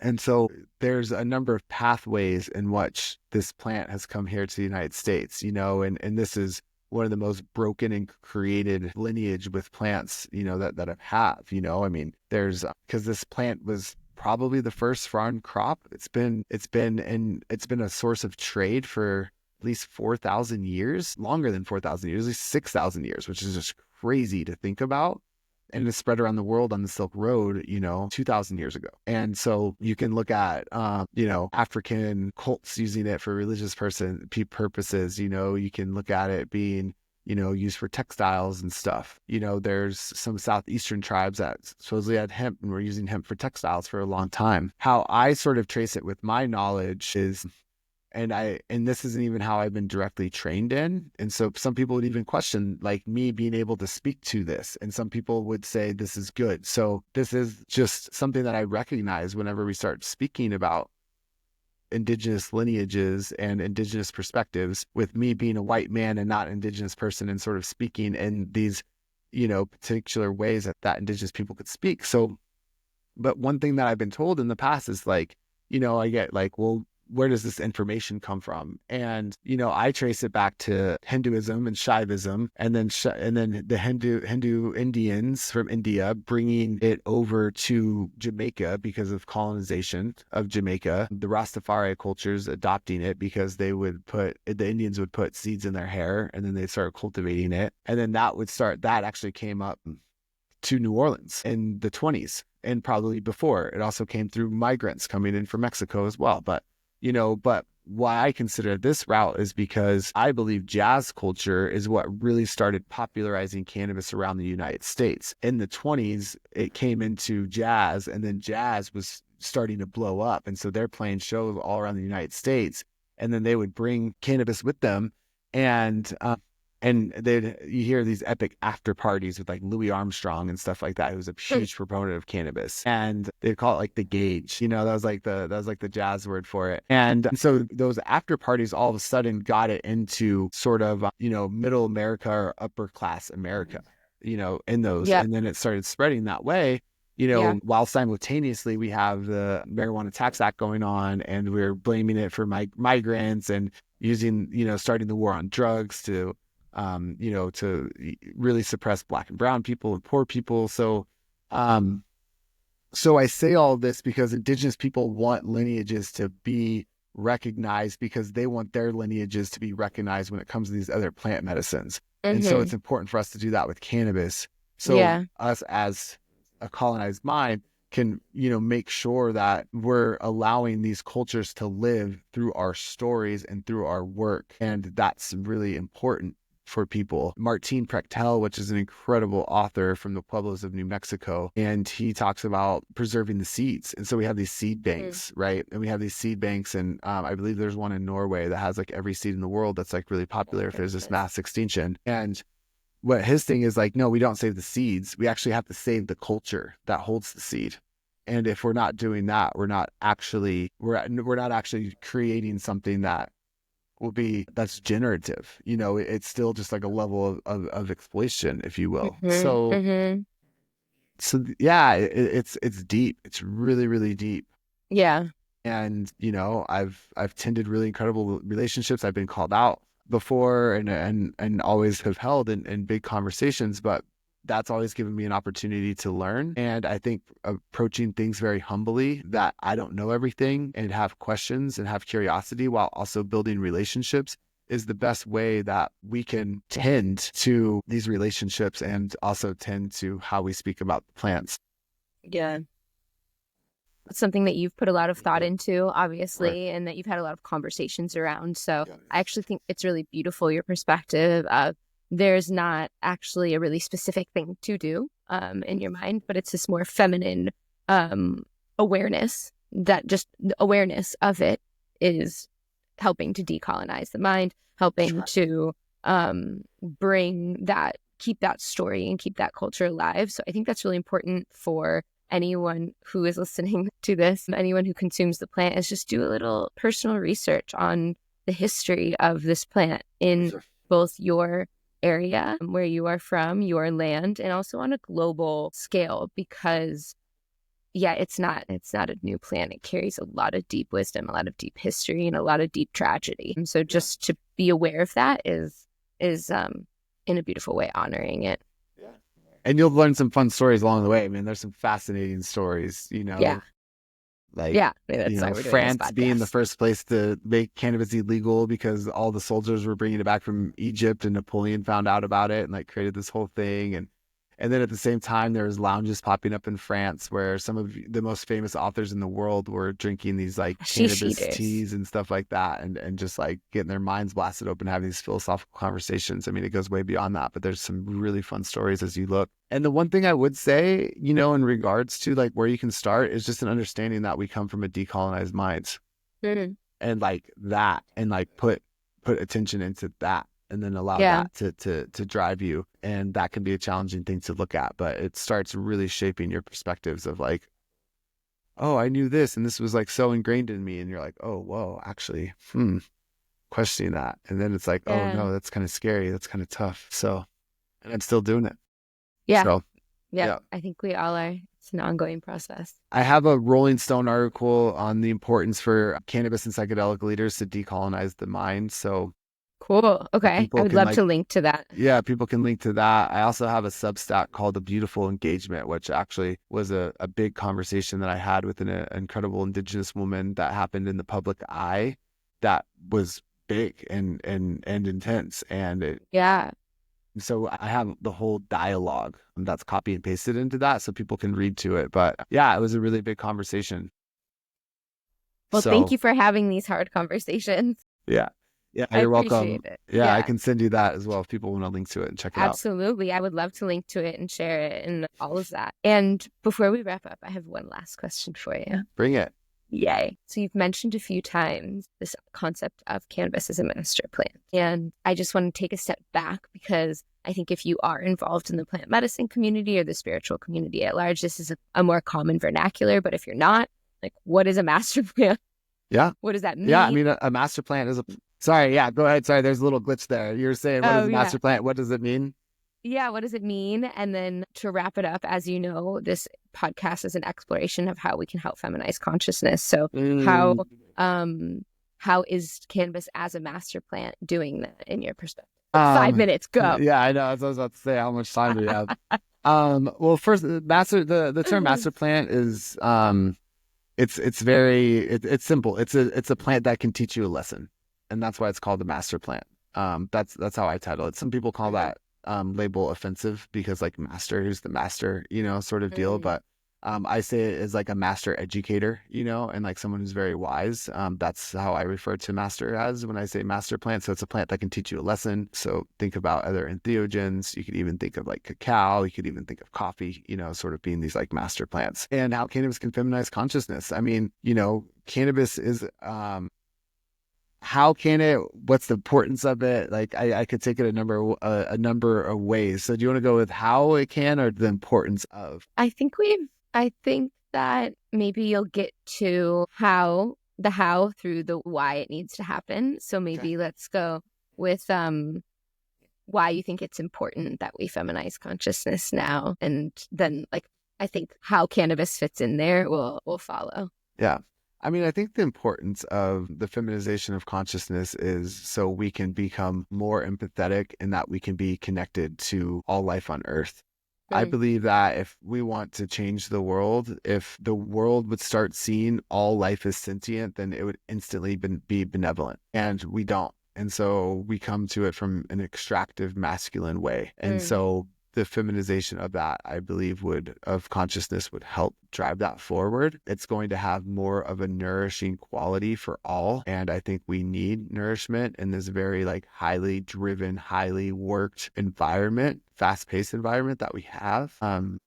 And so there's a number of pathways in which this plant has come here to the United States, you know, and this is one of the most broken and created lineage with plants, you know, that I've had, you know. I mean, there's, because this plant was probably the first foreign crop. It's been a source of trade for at least 4,000 years, longer than 4,000 years, at least 6,000 years, which is just crazy to think about. And it spread around the world on the Silk Road, 2,000 years ago. And so you can look at, African cults using it for religious purposes. You can look at it being, used for textiles and stuff. There's some southeastern tribes that supposedly had hemp and were using hemp for textiles for a long time. How I sort of trace it with my knowledge is, and this isn't even how I've been directly trained in. And so some people would even question like me being able to speak to this. And some people would say this is good. So this is just something that I recognize whenever we start speaking about Indigenous lineages and Indigenous perspectives, with me being a white man and not an Indigenous person, and sort of speaking in these, particular ways that Indigenous people could speak. So, but one thing that I've been told in the past is like, I get like, well, where does this information come from? And, I trace it back to Hinduism and Shaivism, and then the Hindu Indians from India bringing it over to Jamaica because of colonization of Jamaica, the Rastafari cultures adopting it because the Indians would put seeds in their hair and then they started cultivating it. And then that actually came up to New Orleans in the 20s and probably before. It also came through migrants coming in from Mexico as well. But why I consider this route is because I believe jazz culture is what really started popularizing cannabis around the United States. In the 20s, it came into jazz, and then jazz was starting to blow up. And so they're playing shows all around the United States, and then they would bring cannabis with them. And you hear these epic after parties with like Louis Armstrong and stuff like that, who's a huge proponent of cannabis, and they call it like the gauge. That was like the jazz word for it. And so those after parties all of a sudden got it into sort of middle America or upper class America, in those, and then it started spreading that way. While simultaneously we have the Marijuana Tax Act going on, and we're blaming it for migrants and using, starting the war on drugs to really suppress Black and brown people and poor people. So I say all this because Indigenous people want lineages to be recognized, because they want their lineages to be recognized when it comes to these other plant medicines. Mm-hmm. And so it's important for us to do that with cannabis. So us as a colonized mind can, make sure that we're allowing these cultures to live through our stories and through our work. And that's really important for people. Martin Prechtel, which is an incredible author from the Pueblos of New Mexico, and he talks about preserving the seeds. And so we have these seed banks, right? And we have these seed banks, and I believe there's one in Norway that has like every seed in the world that's like really popular if there's this mass extinction. And what his thing is like, no, we don't save the seeds. We actually have to save the culture that holds the seed. And if we're not doing that, we're not actually creating something that's generative. It's still just like a level of exploitation, if you will. Mm-hmm. So yeah, it's deep. It's really, really deep. Yeah. And I've tended really incredible relationships. I've been called out before and always have held in big conversations, but that's always given me an opportunity to learn. And I think approaching things very humbly, that I don't know everything, and have questions and have curiosity while also building relationships, is the best way that we can tend to these relationships and also tend to how we speak about plants. Yeah. It's something that you've put a lot of thought into, obviously, right, and that you've had a lot of conversations around. So I actually think it's really beautiful, your perspective of there's not actually a really specific thing to do in your mind, but it's this more feminine awareness, that just the awareness of it is helping to decolonize the mind, helping to keep that story and keep that culture alive. So I think that's really important for anyone who is listening to this, anyone who consumes the plant, is just do a little personal research on the history of this plant in both your area where you are from, your land, and also on a global scale, because it's not a new plant. It carries a lot of deep wisdom, a lot of deep history, and a lot of deep tragedy. And so just to be aware of that is in a beautiful way honoring it. And you'll learn some fun stories along the way. I mean, there's some fascinating stories, Yeah. Like, Yeah, that's why we're doing this France being the podcast. first place to make cannabis illegal because all the soldiers were bringing it back from Egypt, and Napoleon found out about it and like created this whole thing. And then at the same time, there was lounges popping up in France where some of the most famous authors in the world were drinking these like Sheesh cannabis eaters. teas and stuff like that, and just like getting their minds blasted open, having these philosophical conversations. I mean, it goes way beyond that, but there's some really fun stories as you look. And the one thing I would say, in regards to like where you can start is just an understanding that we come from a decolonized mind, Mhm. and like that, and like put attention into that, and then allow Yeah. that to drive you. And that can be a challenging thing to look at, but it starts really shaping your perspectives of like, oh, I knew this and this was like so ingrained in me, and you're like, oh, whoa, actually, questioning that. And then it's like, oh Yeah. no, that's kind of scary, that's kind of tough. So, and I'm still doing it. Yeah. So Yeah. yeah. I think we all are. It's an ongoing process. I have a Rolling Stone article on the importance for cannabis and psychedelic leaders to decolonize the mind. So Cool. Okay. people I would can love like, to link to that. yeah, people can link to that. I also have a Substack called The Beautiful Engagement, which actually was a big conversation that I had with an incredible Indigenous woman that happened in the public eye that was big and intense. And Yeah. so I have the whole dialogue that's copy and pasted into that so people can read to it. But yeah, it was a really big conversation. Well, thank you for having these hard conversations. Yeah. Yeah, I you're appreciate welcome. it. Yeah, I can send you that as well if people want to link to it and check it out. Absolutely. I would love to link to it and share it and all of that. And before we wrap up, I have one last question for you. Bring it. Yay. So you've mentioned a few times this concept of cannabis as a master plant. And I just want to take a step back because I think if you are involved in the plant medicine community or the spiritual community at large, this is a more common vernacular. But if you're not, like, what is a master plant? Yeah. What does that mean? Yeah, I mean, a master plant is sorry, yeah, go ahead. Sorry, there's a little glitch there. You're saying, what is a master plant? What does it mean? Yeah, what does it mean? And then to wrap it up, as you know, this podcast is an exploration of how we can help feminize consciousness. So how is cannabis as a master plant doing that in your perspective? 5 minutes, go. Yeah, I know. I was about to say, how much time do we have? Well, first, the term master plant is it's simple. It's a plant that can teach you a lesson, and that's why it's called the master plant. That's how I title it. Some people call that label offensive because like master, who's the master, sort of deal. But I say it as like a master educator, and like someone who's very wise. That's how I refer to master as when I say master plant. So it's a plant that can teach you a lesson. So think about other entheogens. You could even think of like cacao. You could even think of coffee, sort of being these like master plants. And how cannabis can feminize consciousness. I mean, cannabis is how can it, what's the importance of it? Like I could take it a number of ways. So do you want to go with how it can or the importance of? I think that maybe you'll get to the how through the why it needs to happen. So maybe let's go with why you think it's important that we feminize consciousness now, and then like I think how cannabis fits in there will follow. Yeah. I mean, I think the importance of the feminization of consciousness is so we can become more empathetic and that we can be connected to all life on earth. I believe that if we want to change the world, if the world would start seeing all life as sentient, then it would instantly be benevolent. And we don't. And so we come to it from an extractive masculine way. And so the feminization of that, I believe, of consciousness would help drive that forward. It's going to have more of a nourishing quality for all. And I think we need nourishment in this very like highly driven, highly worked environment, fast-paced environment that we have.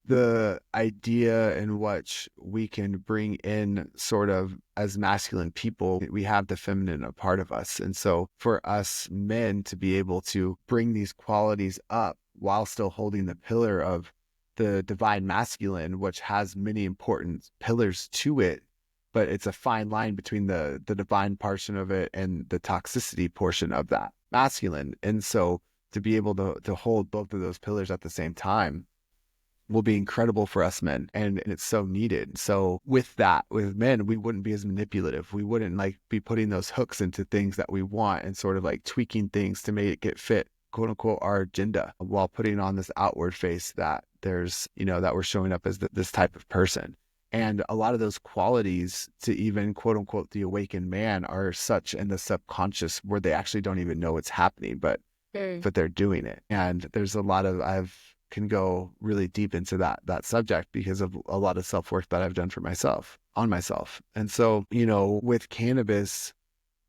The idea in which we can bring in sort of as masculine people, we have the feminine a part of us. And so for us men to be able to bring these qualities up while still holding the pillar of the divine masculine, which has many important pillars to it, but it's a fine line between the divine portion of it and the toxicity portion of that masculine. And so to be able to hold both of those pillars at the same time will be incredible for us men, and it's so needed. So with men, we wouldn't be as manipulative. We wouldn't like be putting those hooks into things that we want and sort of like tweaking things to make it get fit, quote unquote, our agenda, while putting on this outward face that there's, that we're showing up as this type of person. And a lot of those qualities to even quote unquote the awakened man are such in the subconscious where they actually don't even know it's happening, but they're doing it. And there's a lot of, can go really deep into that subject because of a lot of self-work that I've done for myself, on myself. And so, with cannabis,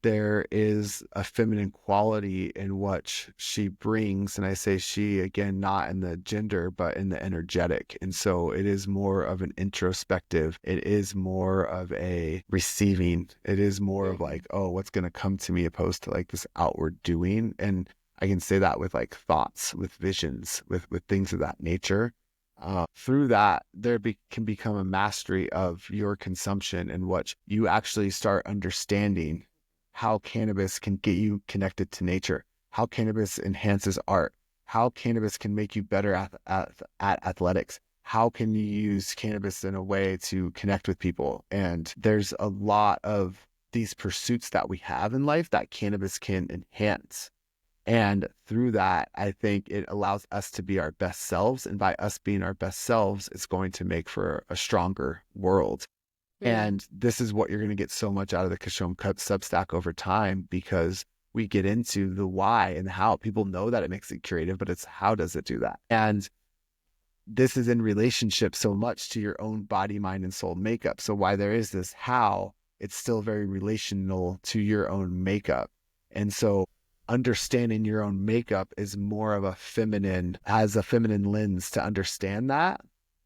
there is a feminine quality in what she brings. And I say she, again, not in the gender, but in the energetic. And so it is more of an introspective. It is more of a receiving. It is more of like, oh, what's going to come to me, opposed to like this outward doing. And I can say that with like thoughts, with visions, with things of that nature. Through that, can become a mastery of your consumption and what you actually start understanding how cannabis can get you connected to nature, how cannabis enhances art, how cannabis can make you better at athletics, how can you use cannabis in a way to connect with people. And there's a lot of these pursuits that we have in life that cannabis can enhance. And through that, I think it allows us to be our best selves. And by us being our best selves, it's going to make for a stronger world. And this is what you're going to get so much out of the CashoM Substack over time, because we get into the why and how. People know that it makes it curative, but it's how does it do that? And this is in relationship so much to your own body, mind, and soul makeup. So why there is this how, it's still very relational to your own makeup. And so understanding your own makeup is more of a feminine lens to understand that.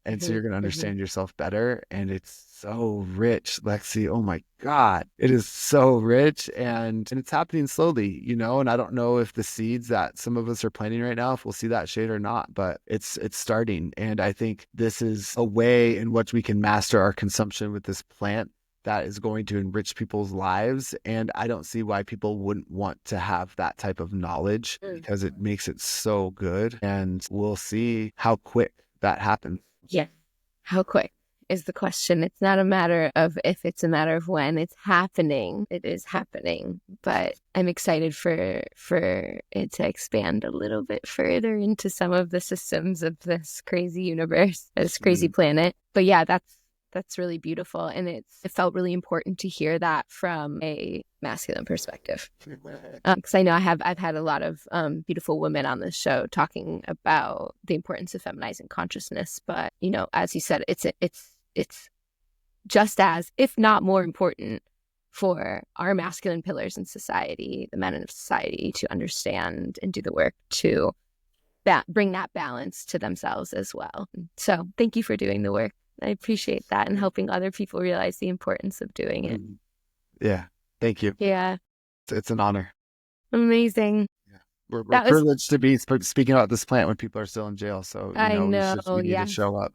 And so you're going to understand yourself better. And it's so rich, Lexi. Oh my God. It is so rich. And it's happening slowly, and I don't know if the seeds that some of us are planting right now, if we'll see that shade or not, but it's starting. And I think this is a way in which we can master our consumption with this plant that is going to enrich people's lives. And I don't see why people wouldn't want to have that type of knowledge, because it makes it so good. And we'll see how quick that happens. Yeah. How quick is the question. It's not a matter of if, it's a matter of when. It's happening. It is happening. But I'm excited for it to expand a little bit further into some of the systems of this crazy universe, this crazy planet. But yeah, that's really beautiful. And it felt really important to hear that from a masculine perspective. Because I know I've had a lot of beautiful women on this show talking about the importance of feminizing consciousness. But, as you said, it's just as, if not more important, for our masculine pillars in society, the men in society, to understand and do the work to bring that balance to themselves as well. So thank you for doing the work. I appreciate that, and helping other people realize the importance of doing it. Yeah. Thank you. Yeah. It's an honor. Amazing. Yeah. We're privileged to be speaking about this plant when people are still in jail. So, we need to show up.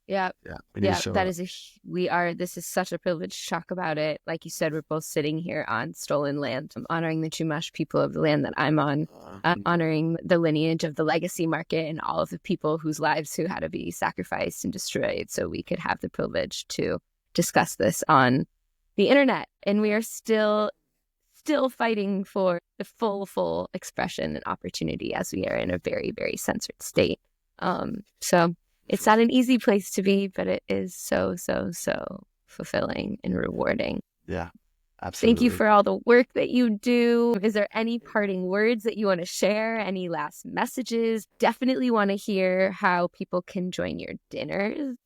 Yeah. Yeah. We need to show up. This is such a privilege to talk about it. Like you said, we're both sitting here on stolen land. I'm honoring the Chumash people of the land that I'm on. I'm honoring the lineage of the legacy market and all of the people whose lives who had to be sacrificed and destroyed so we could have the privilege to discuss this on the internet. And we are still fighting for the full expression and opportunity, as we are in a very, very censored state. So it's not an easy place to be, but it is so fulfilling and rewarding. Yeah, absolutely. Thank you for all the work that you do. Is there any parting words that you want to share? Any last messages? Definitely want to hear how people can join your dinners.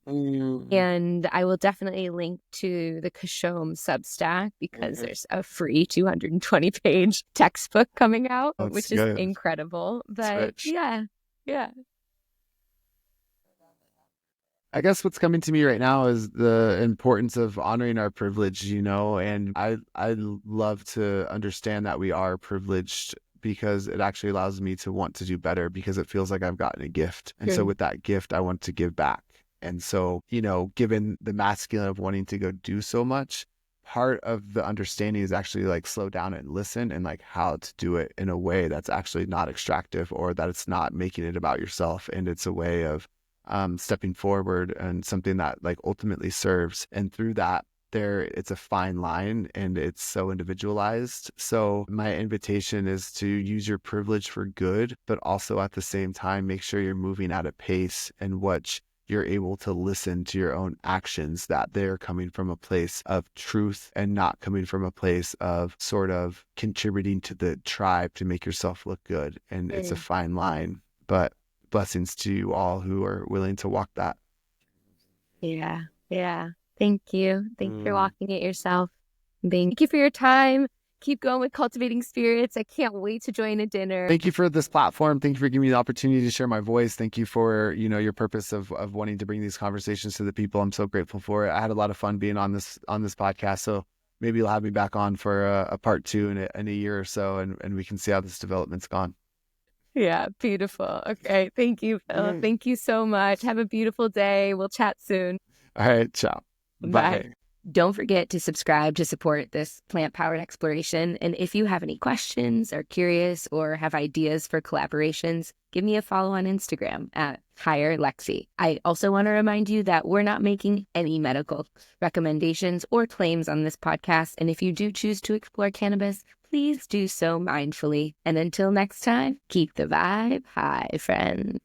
And I will definitely link to the CashoM Substack, because there's a free 220-page textbook coming out, which is incredible. But yeah. I guess what's coming to me right now is the importance of honoring our privilege, and I love to understand that we are privileged, because it actually allows me to want to do better, because it feels like I've gotten a gift. And so with that gift, I want to give back. And so, given the masculine of wanting to go do so much, part of the understanding is actually like slow down and listen, and like how to do it in a way that's actually not extractive, or that it's not making it about yourself. And it's a way of stepping forward and something that like ultimately serves. And through that, it's a fine line, and it's so individualized. So my invitation is to use your privilege for good, but also at the same time, make sure you're moving at a pace in which you're able to listen to your own actions, that they're coming from a place of truth and not coming from a place of sort of contributing to the tribe to make yourself look good. And it's a fine line, but blessings to you all who are willing to walk that. Yeah. Yeah. Thank you. Thank you for walking it yourself. Thank you for your time. Keep going with Cultivating Spirits. I can't wait to join a dinner. Thank you for this platform. Thank you for giving me the opportunity to share my voice. Thank you for, your purpose of wanting to bring these conversations to the people. I'm so grateful for it. I had a lot of fun being on this podcast. So maybe you'll have me back on for a part 2 in a year or so, and we can see how this development's gone. Yeah, beautiful. Okay. Thank you, Philip. Thank you so much. Have a beautiful day. We'll chat soon. All right. Ciao. Bye. Don't forget to subscribe to support this plant-powered exploration. And if you have any questions, are curious, or have ideas for collaborations, give me a follow on Instagram at @Lexi. I also want to remind you that we're not making any medical recommendations or claims on this podcast. And if you do choose to explore cannabis, please do so mindfully. And until next time, keep the vibe high, friends.